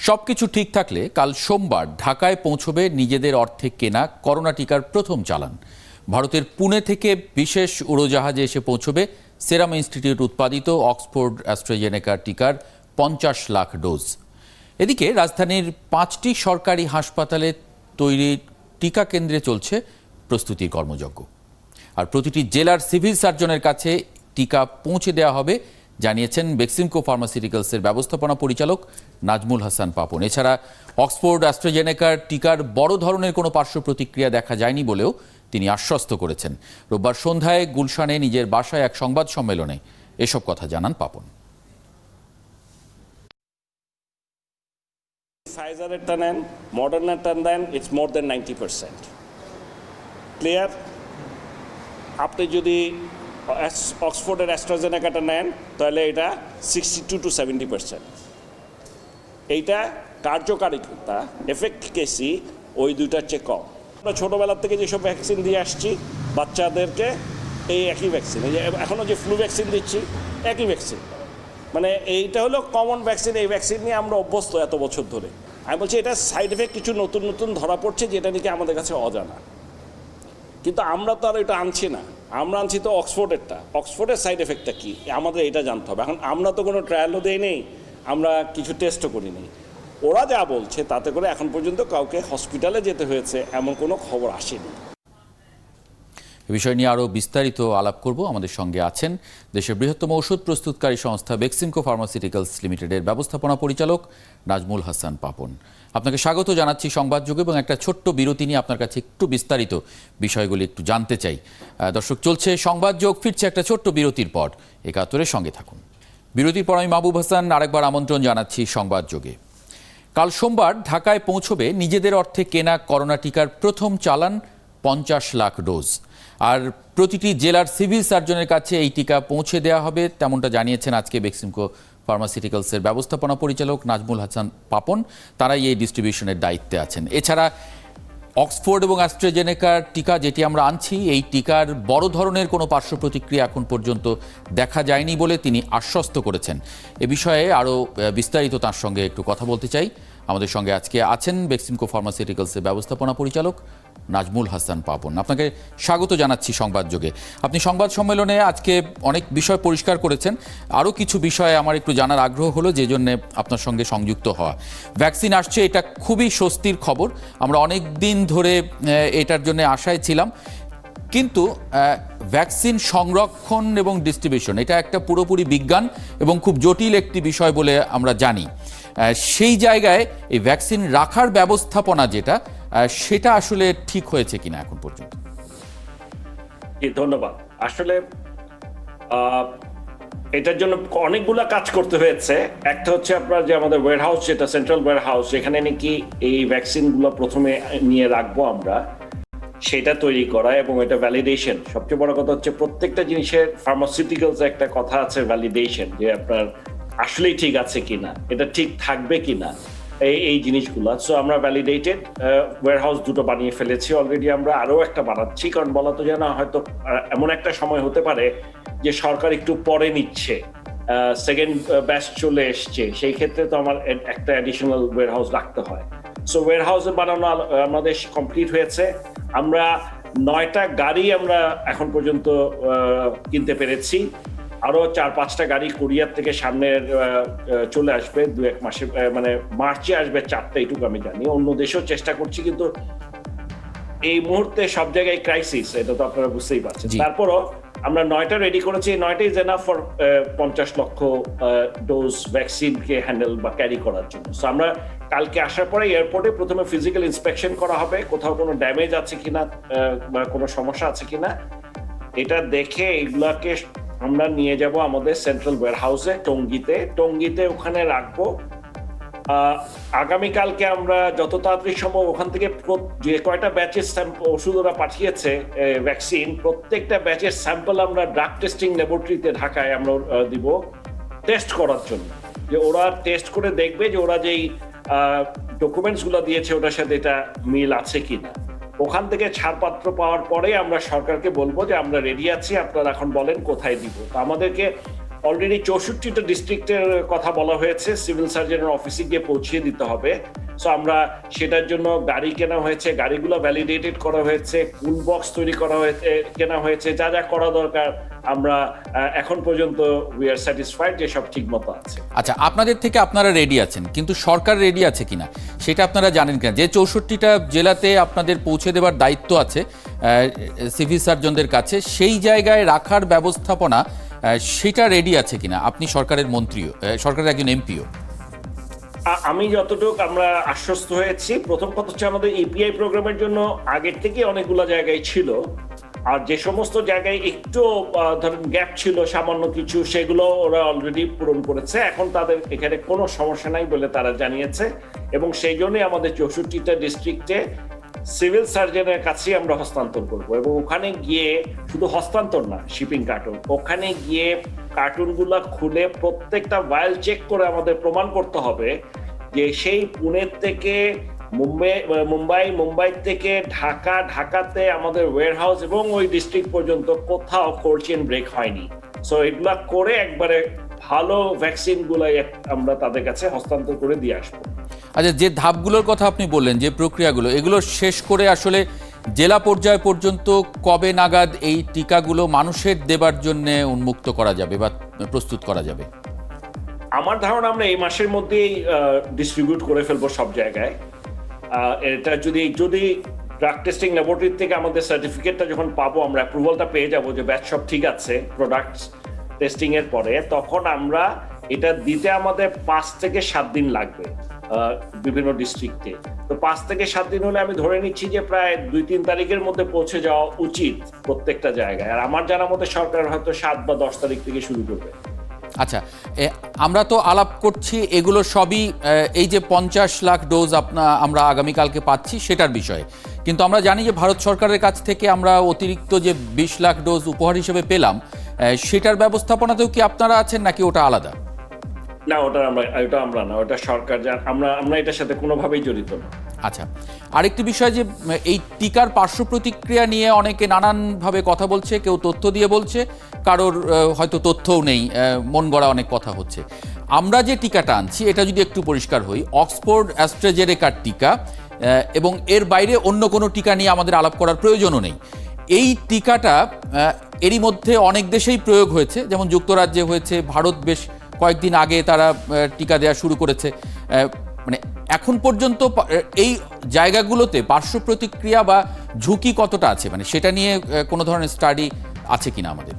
সবকিছু ঠিক থাকলে কাল সোমবার ঢাকায় পৌঁছবে নিজেদের অর্থে কেনা করোনা টিকার প্রথম চালান। ভারতের পুনে থেকে বিশেষ উড়োজাহাজে এসে পৌঁছবে সেরাম ইনস্টিটিউট উৎপাদিত অক্সফোর্ড অ্যাস্ট্রাজেনেকা টিকার 50 লাখ ডোজ। এদিকে রাজধানীর 5টি সরকারি হাসপাতালে তৈরি টিকা কেন্দ্রে চলছে প্রস্তুতির কর্মযজ্ঞ। আর প্রতিটি জেলার সিভিল সার্জনের কাছে টিকা পৌঁছে দেওয়া হবে জানিয়েছেন বেক্সিমকো ফার্মাসিউটিক্যালসের ব্যবস্থাপনা পরিচালক নাজমুল হাসান পাপন। এছাড়া অক্সফোর্ড অ্যাস্ট্রাজেনেকার টিকার বড় ধরনের কোনো পার্শ্ব প্রতিক্রিয়া দেখা যায়নি বলেও তিনি আশ্বস্ত করেছেন। রোববার সন্ধ্যায় গুলশানে নিজের বাসায় এক সংবাদ সম্মেলনে এসব কথা জানান পাপন। ফাইজারেরটা নেন, মডার্নারটা নেন, ইটস মোর দেন 90%। ক্লিয়ার? আপনি যদি অক্সফোর্ডের অ্যাস্ট্রাজেনেকাটা নেন তাহলে এটা 62 to 70%। এইটা কার্যকারিতা এফেক্টকেসি ওই দুইটার চেয়ে কম। আমরা ছোটোবেলার থেকে যেসব ভ্যাকসিন দিয়ে আসছি বাচ্চাদেরকে, এই একই ভ্যাকসিন, এই যে এখনও যে ফ্লু ভ্যাকসিন দিচ্ছি একই ভ্যাকসিন, মানে এইটা হলো কমন ভ্যাকসিন। এই ভ্যাকসিন নিয়ে আমরা অভ্যস্ত এত বছর ধরে। আমি বলছি এটা সাইড এফেক্ট কিছু নতুন নতুন ধরা পড়ছে যেটা নাকি আমাদের কাছে অজানা, কিন্তু আমরা তো আর এটা আনছি না। আমরা আনছি তো অক্সফোর্ডেরটা। অক্সফোর্ডের সাইড এফেক্টটা কী আমাদের এটা জানতে হবে। এখন আমরা তো কোনো ট্রায়ালও দেই নেই, আমরা কিছু টেস্টও করি নি। ওরা যা বলছে তাতে করে এখন পর্যন্ত কাউকে হসপিটালে যেতে হয়েছে এমন কোনো খবর আসেনি। এ বিষয় নিয়ে আরও বিস্তারিত আলাপ করব। আমাদের সঙ্গে আছেন দেশের বৃহত্তম ওষুধ প্রস্তুতকারী সংস্থা বেক্সিমকো ফার্মাসিউটিক্যালস লিমিটেডের ব্যবস্থাপনা পরিচালক নাজমুল হাসান পাপন। আপনাকে স্বাগত জানাচ্ছি সংবাদযোগে এবং একটা ছোট্ট বিরতি নিয়ে আপনার কাছে একটু বিস্তারিত বিষয়গুলি একটু জানতে চাই। দর্শক, চলছে সংবাদযোগ, ফিরছে একটা ছোট্ট বিরতির পর। একাত্তরের সঙ্গে থাকুন। বিরতির পর আমি মাহবুব হাসান আরেকবার আমন্ত্রণ জানাচ্ছি সংবাদযোগে। কাল সোমবার ঢাকায় পৌঁছবে নিজেদের অর্থে কেনা করোনা টিকার প্রথম চালান 50 লাখ ডোজ। আর প্রতিটি জেলার সিভিল সার্জনের কাছে এই টিকা পৌঁছে দেওয়া হবে, তেমনটা জানিয়েছেন আজকে বেক্সিমকো ফার্মাসিউটিক্যালসের ব্যবস্থাপনা পরিচালক নাজমুল হাসান পাপন। তারাই এই ডিস্ট্রিবিউশনের দায়িত্বে আছেন। এছাড়া অক্সফোর্ড এবং অ্যাস্ট্রাজেনেকার টিকা যেটি আমরা আনছি, এই টিকার বড় ধরনের কোনো পার্শ্ব প্রতিক্রিয়া এখন পর্যন্ত দেখা যায়নি বলে তিনি আশ্বস্ত করেছেন। এ বিষয়ে আরও বিস্তারিত তার সঙ্গে একটু কথা বলতে চাই। আমাদের সঙ্গে আজকে আছেন বেক্সিমকো ফার্মাসিউটিক্যালসের ব্যবস্থাপনা পরিচালক নাজমুল হাসান পাপন। আপনাকে স্বাগত জানাচ্ছি সংবাদযোগে। আপনি সংবাদ সম্মেলনে আজকে অনেক বিষয় পরিষ্কার করেছেন। আরও কিছু বিষয়ে আমার একটু জানার আগ্রহ হলো, যে জন্যে আপনার সঙ্গে সংযুক্ত হওয়া। ভ্যাকসিন আসছে, এটা খুবই স্বস্তির খবর। আমরা অনেক দিন ধরে এটার জন্য আশায় ছিলাম, কিন্তু ভ্যাকসিন সংরক্ষণ এবং ডিস্ট্রিবিউশন এটা একটা পুরোপুরি বিজ্ঞান এবং খুব জটিল একটি বিষয় বলে আমরা জানি। সেই জায়গায় এই ভ্যাকসিন রাখার ব্যবস্থাপনা যেটা, সেটা আসলে ঠিক হয়েছে কিনা এখন পর্যন্ত? ধন্যবাদ। আসলে এটার জন্য অনেকগুলা কাজ করতে হয়েছে। একটা হচ্ছে আপনার যে আমাদের ওয়্যারহাউস, যেটা সেন্ট্রাল ওয়্যারহাউস, যেখানে নাকি এই ভ্যাকসিনগুলো প্রথমে নিয়ে রাখবো আমরা, সেটা তৈরি করা এবং এটা ভ্যালিডেশন। সবচেয়ে বড় কথা হচ্ছে প্রত্যেকটা জিনিসের ফার্মাসিউটিক্যালস একটা কথা আছে, ভ্যালিডেশন, যে আপনার আসলেই ঠিক আছে কিনা, এটা ঠিক থাকবে কিনা, এই জিনিসগুলো। সো আমরা ভ্যালিডেটেড ওয়্যারহাউস দুটো বানিয়ে ফেলেছি অলরেডি। আমরা আরও একটা বানাচ্ছি, কারণ বলা তো জানা হয়তো এমন একটা সময় হতে পারে যে সরকার একটু পরে নিচ্ছে, সেকেন্ড ব্যাচ চলে এসছে, সেই ক্ষেত্রে তো আমার একটা অ্যাডিশনাল ওয়্যারহাউস রাখতে হয়। সো ওয়্যারহাউসে বানানো আমাদের কমপ্লিট হয়েছে। আমরা 9টা গাড়ি আমরা এখন পর্যন্ত কিনতে পেরেছি। আরো 4-5টা গাড়ি কোরিয়ার থেকে সামনের চলে আসবে 2-1 মাসে, মানে মার্চে আসবে 4টা, এইটুকু আমি জানি। অন্য দেশেও চেষ্টা করছি, কিন্তু এই মুহূর্তে সব জায়গায় ক্রাইসিস, এটা তো আপনারা বুঝতেই পারছেন। তারপরও আমরা 9টা রেডি করেছি। 9টা ইজ এনাফ ফর 50 লক্ষ ডোজ ভ্যাকসিনকে হ্যান্ডেল বা ক্যারি করার জন্য। সো আমরা কালকে আসার পরে এয়ারপোর্টে প্রথমে ফিজিক্যাল ইন্সপেকশন করা হবে, কোথাও কোনো ড্যামেজ আছে কিনা বা কোনো সমস্যা আছে কিনা, এটা দেখে এগুলাকে আমরা নিয়ে যাব আমাদের সেন্ট্রাল ওয়্যারহাউসে টঙ্গীতে ওখানে রাখবো। আগামীকালকে আমরা যত তাড়াতাড়ি সম্ভব ওখান থেকে যে কয়টা ব্যাচের ওষুধ ওরা পাঠিয়েছে ভ্যাকসিন, প্রত্যেকটা ব্যাচের স্যাম্পল আমরা ড্রাগ টেস্টিং ল্যাবরেটরিতে ঢাকায় আমরা দিব টেস্ট করার জন্য, যে ওরা টেস্ট করে দেখবে যে ওরা যেই ডকুমেন্টসগুলো দিয়েছে ওটার সাথে এটা মিল আছে কিনা। ওখান থেকে ছাড়পত্র পাওয়ার পরে আমরা সরকারকে বলবো যে আমরা রেডি আছি, আপনারা এখন বলেন কোথায় দিব। তো আমাদেরকে অলরেডি 64টা ডিস্ট্রিক্টের কথা বলা হয়েছে, সিভিল সার্জনের অফিসে গিয়ে পৌঁছিয়ে দিতে হবে। সো আমরা সেটার জন্য গাড়ি কেনা হয়েছে, গাড়িগুলো ভ্যালিডেটেড করা হয়েছে, কুল বক্স তৈরি করা হয়েছে, কেনা হয়েছে, যা যা করা দরকার আমরা এখন পর্যন্ত উই আর স্যাটিসফাইড যে সব ঠিক মতো আছে। আচ্ছা, আপনাদের থেকে আপনারা রেডি আছেন, কিন্তু সরকার রেডি আছে কিনা সেটা আপনারা জানেন কিনা? যে 64টা জেলাতে আপনাদের পৌঁছে দেওয়ার দায়িত্ব আছে সিভিল সার্জনদের কাছে, সেই জায়গায় রাখার ব্যবস্থাপনা সেটা রেডি আছে কিনা? আপনি সরকারের মন্ত্রীও, সরকারের একজন এমপিও। আমি যতটুকু আমরা আশ্বস্ত হয়েছি, প্রথম কথা হচ্ছে আমাদের ইপিআই প্রোগ্রামের জন্য আগের থেকে অনেকগুলো জায়গায় ছিল, আর যে সমস্ত জায়গায় একটু ধরেন গ্যাপ ছিল সামান্য কিছু, সেগুলো ওরা অলরেডি পূরণ করেছে। এখন তাদের এখানে কোনো সমস্যা নাই বলে তারা জানিয়েছে, এবং সেই জন্যই আমাদের 64টা ডিস্ট্রিক্টে সিভিল সার্জনের কাছে আমরা হস্তান্তর করব, এবং ওখানে গিয়ে শুধু হস্তান্তর না, শিপিং কার্টুন, ওখানে গিয়ে কার্টুনগুলো খুলে প্রত্যেকটা ভাইল চেক করে আমাদের প্রমাণ করতে হবে যে সেই পুনে থেকে মুম্বাই থেকে ঢাকা, ঢাকাতে আমাদের ওয়্যারহাউস এবং ওই ডিস্ট্রিক্ট পর্যন্ত কোথাও কোল্ড চেইন ব্রেক হয়নি। সো এগুলা করে একবারে ভালো ভ্যাকসিন গুলাই আমরা তাদের কাছে হস্তান্তর করে দিয়ে আসবো। আচ্ছা, যে ধাপগুলোর কথা আপনি বললেন, যে প্রক্রিয়াগুলো, এগুলো শেষ করে আসলে জেলা পর্যায় পর্যন্ত কবে নাগাদ এই টিকাগুলো মানুষের দেবার জন্য উন্মুক্ত করা যাবে বা প্রস্তুত করা যাবে? আমার ধারণা আমরা এই মাসের মধ্যেই ডিস্ট্রিবিউট করে ফেলবো সব জায়গায়। এটা যদি ড্রাগ টেস্টিং ল্যাবরেটরি থেকে আমাদের সার্টিফিকেটটা যখন পাবো, আমরা অ্যাপ্রুভালটা পেয়ে যাবো যে ব্যাচ সব ঠিক আছে প্রোডাক্ট টেস্টিং এর পরে, তখন আমরা এটা দিতে আমাদের 5 থেকে 7 দিন লাগবে বিভিন্ন ডিস্ট্রিক্টে। তো 5 থেকে 7 দিন হলে আমি ধরে নিচ্ছি যে প্রায় 2-3 তারিখের মধ্যে পৌঁছে যাওয়া উচিত প্রত্যেকটা জায়গায়। আর আমার জানা মতে সরকার হয়তো 7 বা 10 তারিখ থেকে শুরু করবে। আচ্ছা, আমরা তো আলাপ করছি এগুলো সবই এই যে 50 লাখ ডোজ আমরা আগামীকালকে পাচ্ছি সেটার বিষয়ে, কিন্তু আমরা জানি যে ভারত সরকারের কাছ থেকে আমরা অতিরিক্ত যে 20 লাখ ডোজ উপহার হিসেবে পেলাম, সেটার ব্যবস্থাপনাতেও কি আপনারা আছেন নাকি ওটা আলাদা? না, ওটা আমরা না, ওটা সরকার, আমরা এটার সাথে কোনোভাবেই জড়িত না। আচ্ছা, আরেকটি বিষয়, যে এই টিকার পার্শ্ব প্রতিক্রিয়া নিয়ে অনেকে নানানভাবে কথা বলছে, কেউ তথ্য দিয়ে বলছে, কারোর হয়তো তথ্যও নেই, মন গড়া অনেক কথা হচ্ছে। আমরা যে টিকাটা আনছি এটা যদি একটু পরিষ্কার হই, অক্সফোর্ড অ্যাস্ট্রাজেনেকার টিকা, এবং এর বাইরে অন্য কোনো টিকা নিয়ে আমাদের আলাপ করার প্রয়োজনও নেই। এই টিকাটা এরই মধ্যে অনেক দেশেই প্রয়োগ হয়েছে, যেমন যুক্তরাজ্যে হয়েছে, ভারত বেশ কয়েকদিন আগে তারা টিকা দেওয়া শুরু করেছে। মানে এখন পর্যন্ত এই জায়গাগুলোতে পার্শ্ব প্রতিক্রিয়া বা ঝুঁকি কতটা আছে, মানে সেটা নিয়ে কোনো ধরনের স্টাডি আছে কিনা আমাদের?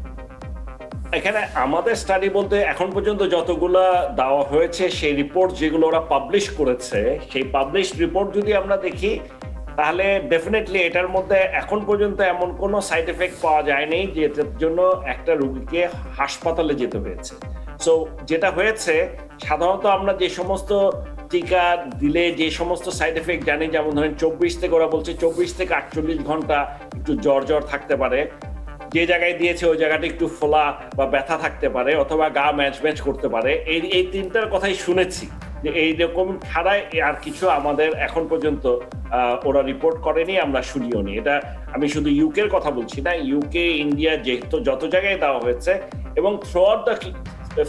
এখানে আমাদের স্টাডি বলতে এখন পর্যন্ত যতগুলা দেওয়া হয়েছে, সেই রিপোর্ট যেগুলো ওরা পাবলিশ করেছে, সেই পাবলিশ রিপোর্ট যদি আমরা দেখি, তাহলে ডেফিনেটলি এটার মধ্যে এখন পর্যন্ত এমন কোনো সাইড এফেক্ট পাওয়া যায়নি যেটার জন্য একটা রোগীকে হাসপাতালে যেতে হয়েছে। সো যেটা হয়েছে, সাধারণত আমরা যে সমস্ত টিকা দিলে যে সমস্ত সাইড এফেক্ট জানি, যেমন ধরেন 24 থেকে, ওরা বলছে 24 থেকে 48 ঘন্টা একটু জ্বর থাকতে পারে, যে জায়গায় দিয়েছে ওই জায়গাটা একটু ফোলা বা ব্যথা থাকতে পারে, অথবা গা ম্যাচ করতে পারে। এই তিনটার কথাই শুনেছি, যে এইরকম ছাড়াই আর কিছু আমাদের এখন পর্যন্ত ওরা রিপোর্ট করেনি, আমরা শুনিও নি। এটা আমি শুধু ইউকের কথা বলছি না, ইউকে, ইন্ডিয়া, যেহেতু যত জায়গায় দেওয়া হয়েছে, এবং throughout the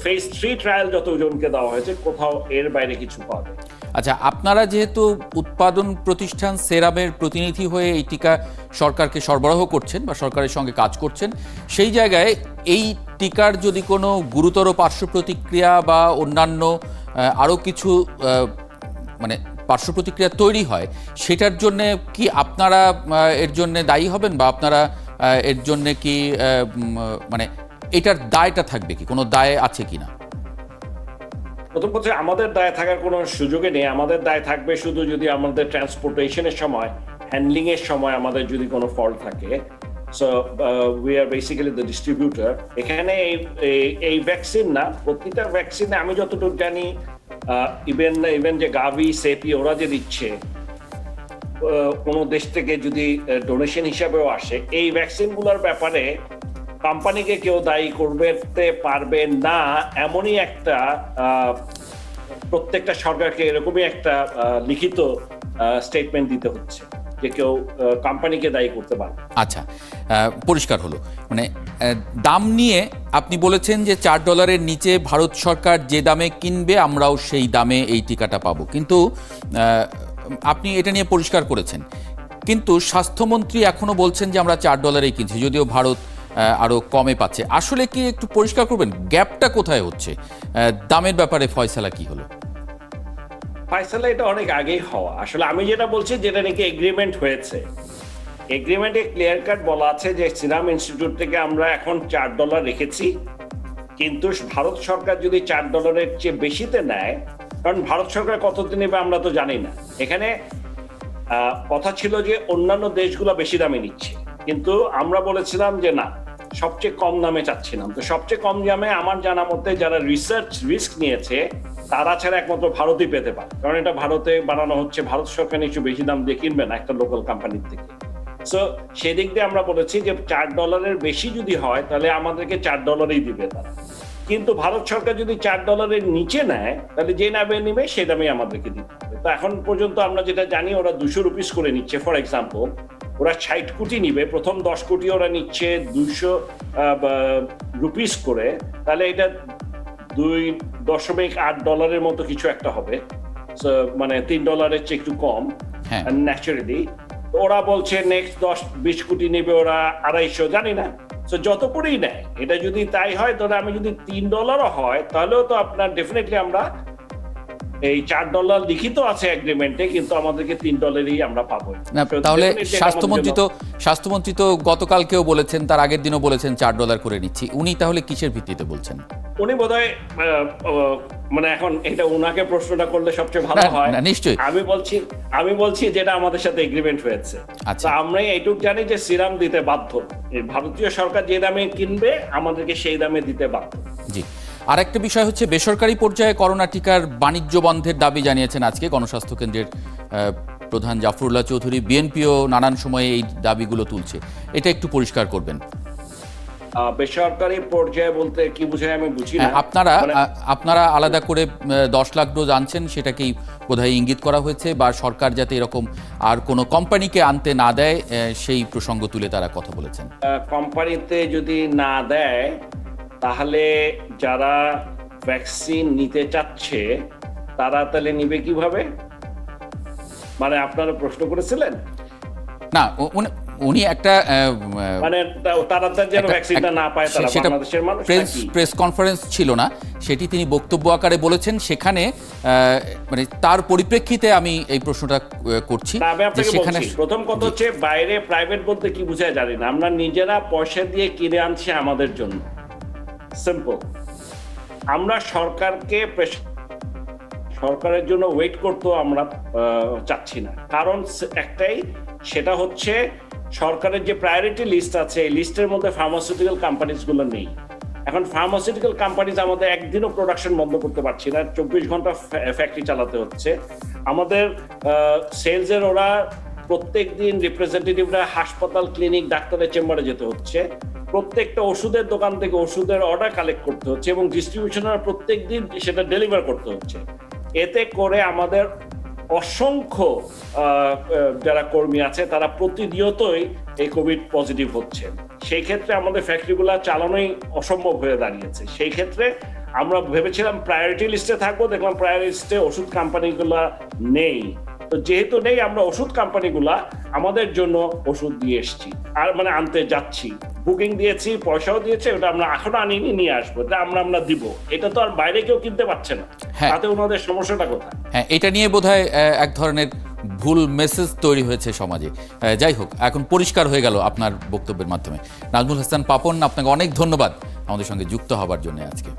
phase 3 trial যতজনকে দেওয়া হয়েছে, কোথাও এর বাইরে কিছু পাওয়া যায়। আচ্ছা, আপনারা যেহেতু উৎপাদন প্রতিষ্ঠান সেরামের প্রতিনিধি হয়ে এই টিকা সরকারকে সরবরাহ করছেন বা সরকারের সঙ্গে কাজ করছেন, সেই জায়গায় এই টিকার যদি কোনো গুরুতর পার্শ্ব প্রতিক্রিয়া বা অন্যান্য আরও কিছু মানে পার্শ্ব প্রতিক্রিয়া তৈরি হয়, সেটার জন্যে কি আপনারা এর জন্য দায়ী হবেন, বা আপনারা এর জন্যে কি মানে এটার দায়টা থাকবে কি, কোনো দায় আছে কিনা? প্রথম কথা, আমাদের দায় থাকার কোনো সুযোগই নেই। আমাদের দায় থাকবে শুধু যদি আমাদের ট্রান্সপোর্টেশনের সময়, হ্যান্ডলিং এর সময় আমাদের যদি কোনো ফল্ট থাকে। So we are basically the distributor. এখানে এই ভ্যাকসিন না, প্রতিটা ভ্যাকসিনে আমি যতটুকু জানি, ইভেন যে গাভি, সেপি ওরা যে দিচ্ছে, কোনো দেশ থেকে যদি ডোনেশন হিসাবেও আসে, এই ভ্যাকসিনগুলোর ব্যাপারে কোম্পানিকে কেউ দায়ী করতে পারবে না, এমনই একটা প্রত্যেকটা সরকারকে এরকমই একটা লিখিত স্টেটমেন্ট দিতে হচ্ছে। যে কেউ কোম্পানিকে দায়ী করতে পারে। আচ্ছা, পরিষ্কার হলো। মানে দাম নিয়ে আপনি বলেছেন যে $4 নিচে ভারত সরকার যে দামে কিনবে আমরাও সেই দামে এই টিকাটা পাবো, কিন্তু আপনি এটা নিয়ে পরিষ্কার করেছেন। কিন্তু স্বাস্থ্যমন্ত্রী এখনো বলছেন যে আমরা $4 কিনছি, যদিও ভারত আরো কমে পাচ্ছে। আসলে কি একটু পরিষ্কার করবেন গ্যাপটা কোথায় হচ্ছে? দামের ব্যাপারে ফয়সালা কি হলো? ফয়সালা এটা অনেক আগেই হওয়া। আসলে আমি যেটা বলছি, যেটা নাকি এগ্রিমেন্ট হয়েছে, এগ্রিমেন্টে ক্লিয়ার কাট বলা আছে যে সিরাম ইনস্টিটিউট থেকে আমরা এখন $4 রেখেছি, কিন্তু ভারত সরকার যদি $4 চেয়ে বেশিতে নেয়, কারণ ভারত সরকার কতদিন নেবে আমরা তো জানি না। এখানে কথা ছিল যে অন্যান্য দেশগুলো বেশি দামে নিচ্ছে, কিন্তু আমরা বলেছিলাম যে না, সবচেয়ে কম দামে চাচ্ছিলাম। তো সবচেয়ে কম দামে আমার জানা মতে যারা রিসার্চ রিস্ক নিয়েছে তারা ছাড়া একমাত্র ভারতই পেতে পারে, কারণ এটা ভারতে বানানো হচ্ছে, ভারত সরকার নিশ্চয়ই বেশি দাম দিয়ে কিনবে না একটা লোকাল কোম্পানির থেকে। সো সেদিক দিয়ে আমরা বলেছি যে $4 বেশি যদি হয় তাহলে আমাদেরকে $4 দিবে তারা, কিন্তু ভারত সরকার যদি $4 নিচে নেয় তাহলে যে দামে নিবে সেই দামে আমাদেরকে দিতে হবে। তো এখন পর্যন্ত আমরা যেটা জানি ওরা 200 রুপিস করে নিচ্ছে। ফর এক্সাম্পল, ওরা 60 কোটি নিবে, প্রথম 10 কোটি ওরা নিচ্ছে 200 রুপিস করে, তাহলে এটা $2.8 মতো কিছু একটা হবে, মানে $3 চেয়ে একটু কম ন্যাচারালি। ওরা বলছে নেক্সট 10-20 কোটি নেবে ওরা 250, জানি না। তো যত করেই নেয়, এটা যদি তাই হয় তাহলে আমি যদি $3 হয় তাহলেও তো আপনার ডেফিনেটলি আমরা এই $4 লিখিত আছে এগ্রিমেন্টে, কিন্তু আমাদেরকে $3 আমরা পাবো না। তাহলে স্বাস্থ্যমন্ত্রী তো গতকালকেও বলেছেন, তার আগের দিনও বলেছেন $4 করে নিচ্ছি। উনি তাহলে কিসের ভিত্তিতে বলছেন? উনি বোধহয় মানে এখন এটা উনাকে প্রশ্নটা করলে সবচেয়ে ভালো হয়। নিশ্চয়ই আমি বলছি যেটা আমাদের সাথে এগ্রিমেন্ট হয়েছে। আচ্ছা, আমরা এইটুক জানি যে সিরাম দিতে বাধ্য, ভারতীয় সরকার যে দামে কিনবে আমাদেরকে সেই দামে দিতে বাধ্য। জি। আরেকটা বিষয় হচ্ছে, বেসরকারি পর্যায়ে করোনা টিকার বাণিজ্য বন্ধের দাবি জানিয়েছেন আজকে গণস্বাস্থ্য কেন্দ্রের প্রধান জাফরুল্লাহ চৌধুরী। বিএনপিও নানান সময়ে এই দাবিগুলো তুলছে, এটা একটু পরিষ্কার করবেন। বেসরকারি পর্যায়ে বলতে কি বুঝায় আমি বুঝি না। আপনারা আলাদা করে 10 লাখ ডোজ আনছেন, সেটাকেই বোধহয় ইঙ্গিত করা হয়েছে, বা সরকার যাতে এরকম আর কোনো কোম্পানিকে আনতে না দেয় সেই প্রসঙ্গ তুলে তারা কথা বলেছেন। কোম্পানিতে যদি না দেয় তাহলে যারা ভ্যাকসিন নিতে চাচ্ছে তারা তাহলে নিবে কিভাবে? মানে আপনারা প্রশ্ন করেছিলেন না, উনি একটা মানে তারা যেন ভ্যাকসিনটা না পায়, তারা বাংলাদেশের মানুষ। প্রেস কনফারেন্স ছিল না, সেটি তিনি বক্তব্য আকারে বলেছেন। সেখানে মানে তার পরিপ্রেক্ষিতে আমি এই প্রশ্নটা করছি। আমি আপনাকে বলছি, প্রথম কথা হচ্ছে বাইরে প্রাইভেট বলতে কি বুঝায় জানি না। আমরা নিজেরা পয়সা দিয়ে কিনে আনছি আমাদের জন্য, সিম্পল। আমরা সরকারের জন্য ওয়েট করতেও আমরা চাচ্ছি না, কারণ একটাই, সেটা হচ্ছে সরকারের যে প্রায়োরিটি লিস্ট আছে এই লিস্টের মধ্যে ফার্মাসিউটিক্যাল কোম্পানিজ গুলো নেই। এখন ফার্মাসিউটিক্যাল কোম্পানিজ আমাদের একদিনও প্রোডাকশন বন্ধ করতে পারছি না, 24 ঘন্টা ফ্যাক্টরি চালাতে হচ্ছে আমাদের। সেলসের ওরা প্রত্যেক দিন রিপ্রেজেন্টেটিভরা হাসপাতাল, ক্লিনিক, ডাক্তারের চেম্বারে যেতে হচ্ছে, প্রত্যেকটা ওষুধের দোকান থেকে ওষুধের অর্ডার কালেক্ট করতে হচ্ছে এবং ডিস্ট্রিবিউশনের প্রত্যেক দিন সেটা ডেলিভার করতে হচ্ছে। এতে করে আমাদের অসংখ্য যারা কর্মী আছে তারা প্রতিনিয়তই এই কোভিড পজিটিভ হচ্ছে। সেই ক্ষেত্রে আমাদের ফ্যাক্টরিগুলো চালানোই অসম্ভব হয়ে দাঁড়িয়েছে। সেই ক্ষেত্রে আমরা ভেবেছিলাম প্রায়োরিটি লিস্টে থাকবো, দেখলাম প্রায়োরিটি লিস্টে ওষুধ কোম্পানিগুলো নেই। তো যেহেতু নেই, আমরা ওষুধ কোম্পানিগুলা আমাদের জন্য ওষুধ দিয়ে এসছি, আর মানে আনতে যাচ্ছি, বুকিং দিয়েছি, পয়সাও দিয়েছে, ওটা আমরা এখনো আনিনি, নিয়ে আসবো, এটা আমরা দিব। এটা তো আর বাইরে কেউ কিনতে পারছে না, তাতে ওনাদের সমস্যাটা কোথায়? হ্যাঁ, এটা নিয়ে বোধহয় এক ধরনের ভুল মেসেজ তৈরি হয়েছে সমাজে। যাই হোক, এখন পরিষ্কার হয়ে গেল আপনার বক্তব্যের মাধ্যমে। নাজমুল হাসান পাপন, আপনাকে অনেক ধন্যবাদ আমাদের সঙ্গে যুক্ত হবার জন্য আজকে।